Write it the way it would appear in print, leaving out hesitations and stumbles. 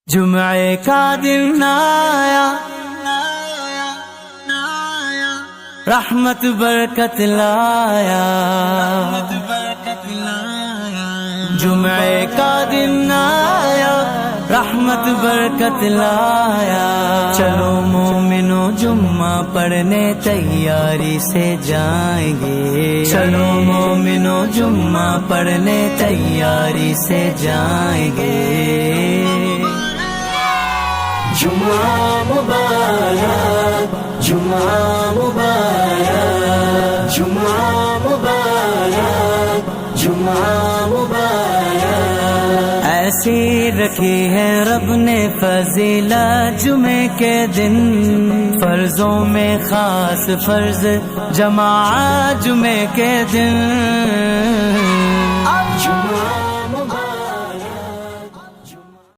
जुम्मे का दिन आया, रहमत बरकत लाया। जुम्मे का दिन आया, रहमत बरकत लाया। चलो मोमिनो जुम्मा पढ़ने तैयारी से जाएंगे। चलो मोमिनो जुम्मा पढ़ने तैयारी से जाएंगे। जुम्मा मुबारक, जुम्मा मुबारक, जुम्मा मुबारक, जुम्मा मुबारक। ऐसी रखी है रब ने फजीलत जुमे के दिन, फर्जों में खास फर्ज जमाअत जुमे के दिन। जुम्मा